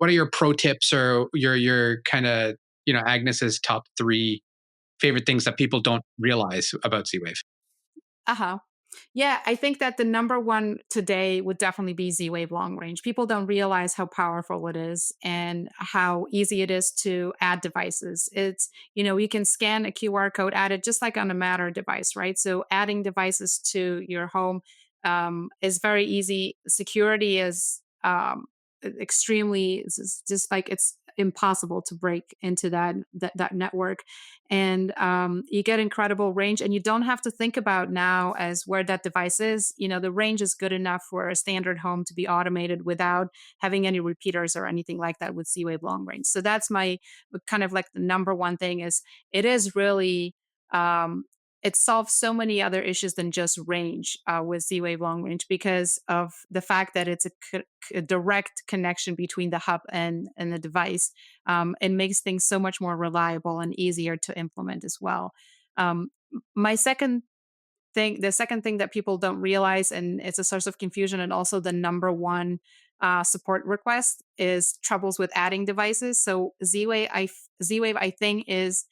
what are your pro tips or your kind of, Agnes's top three favorite things that people don't realize about Z-Wave? Uh-huh. Yeah, I think that the number one today would definitely be Z-Wave long range. People don't realize how powerful it is and how easy it is to add devices. You can scan a QR code, add it just like on a Matter device, right? So adding devices to your home is very easy. Security is extremely, it's just like it's impossible to break into that network, and you get incredible range, and you don't have to think about now as where that device is. The range is good enough for a standard home to be automated without having any repeaters or anything like that with Z-Wave long range. So that's my kind of like the number one thing is it is really um, it solves so many other issues than just range with Z-Wave long range because of the fact that it's a direct connection between the hub and the device. It makes things so much more reliable and easier to implement as well. My second the second thing that people don't realize, and it's a source of confusion, and also the number one support request is troubles with adding devices. So Z-Wave, I think, is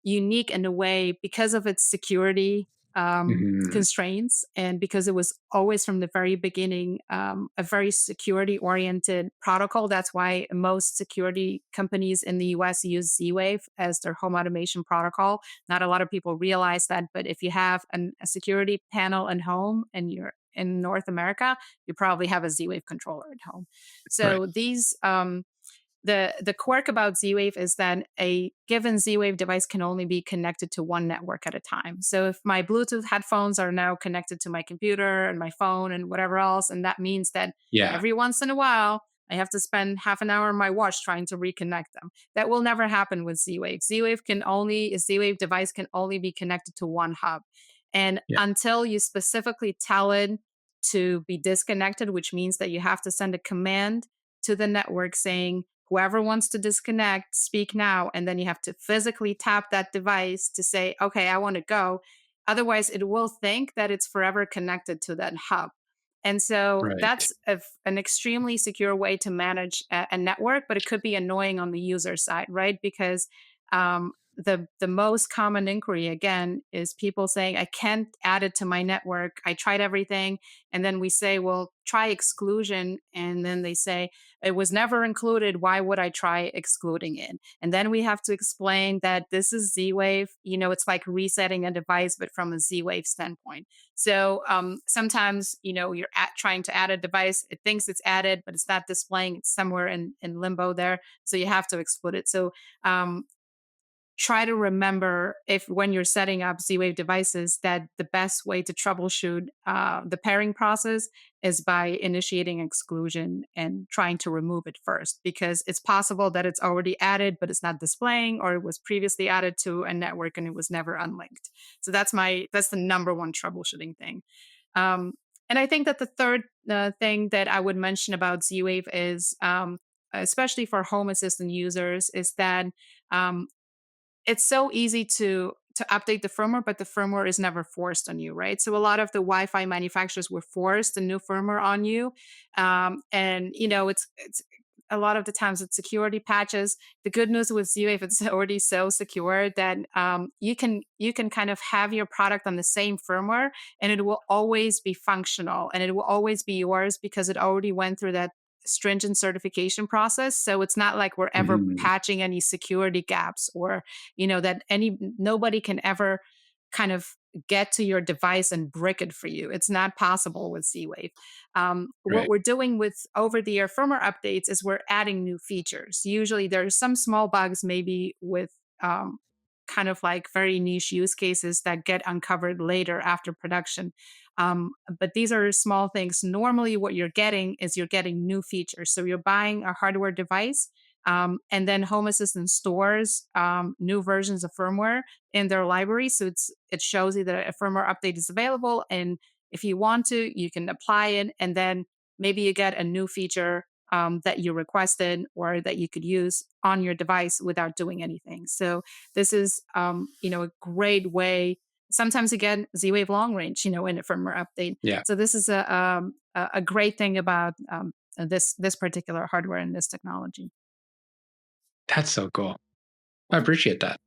unique in a way because of its security Hmm. constraints and because it was always from the very beginning a very security oriented protocol. That's why most security companies in the US use Z-Wave as their home automation protocol. Not a lot of people realize that, but if you have a security panel at home and you're in North America, you probably have a Z-Wave controller at home. Right. So the quirk about Z-Wave is that a given Z-Wave device can only be connected to one network at a time. So if my Bluetooth headphones are now connected to my computer and my phone and whatever else, and that means that Yeah. every once in a while I have to spend half an hour on my watch trying to reconnect them. That will never happen with Z-Wave. A Z-Wave device can only be connected to one hub. And Yeah. until you specifically tell it to be disconnected, which means that you have to send a command to the network saying, whoever wants to disconnect, speak now. And then you have to physically tap that device to say, okay, I want to go. Otherwise, it will think that it's forever connected to that hub. And so Right. that's an extremely secure way to manage a network, but it could be annoying on the user side, right? Because the most common inquiry again is people saying, I can't add it to my network. I tried everything. And then we say, well, try exclusion. And then they say, it was never included. Why would I try excluding it? And then we have to explain that this is Z-Wave. It's like resetting a device, but from a Z-Wave standpoint. So sometimes, trying to add a device, it thinks it's added, but it's not displaying. It's somewhere in limbo there. So you have to exclude it. So try to remember if when you're setting up Z-Wave devices that the best way to troubleshoot the pairing process is by initiating exclusion and trying to remove it first because it's possible that it's already added but it's not displaying or it was previously added to a network and it was never unlinked. So that's the number one troubleshooting thing. um, and I think that the third thing that I would mention about Z-Wave is especially for home assistant users is that um, it's so easy to update the firmware, but the firmware is never forced on you, right? So a lot of the Wi-Fi manufacturers will force the new firmware on you, and it's a lot of the times it's security patches. The good news with Z-Wave, it's already so secure that you can kind of have your product on the same firmware, and it will always be functional, and it will always be yours because it already went through that stringent certification process. So it's not like we're ever Hmm. patching any security gaps or, that nobody can ever kind of get to your device and brick it for you. It's not possible with Z-Wave. What Right. we're doing with over-the-air firmware updates is we're adding new features. Usually there's some small bugs maybe with kind of like very niche use cases that get uncovered later after production. But these are small things. Normally, what you're getting new features. So you're buying a hardware device, and then Home Assistant stores new versions of firmware in their library. So it shows you that a firmware update is available, and if you want to, you can apply it, and then maybe you get a new feature that you requested or that you could use on your device without doing anything. So this is a great way. Sometimes you get Z-Wave long range, in a firmware update. Yeah. So this is a great thing about this particular hardware and this technology. That's so cool. I appreciate that.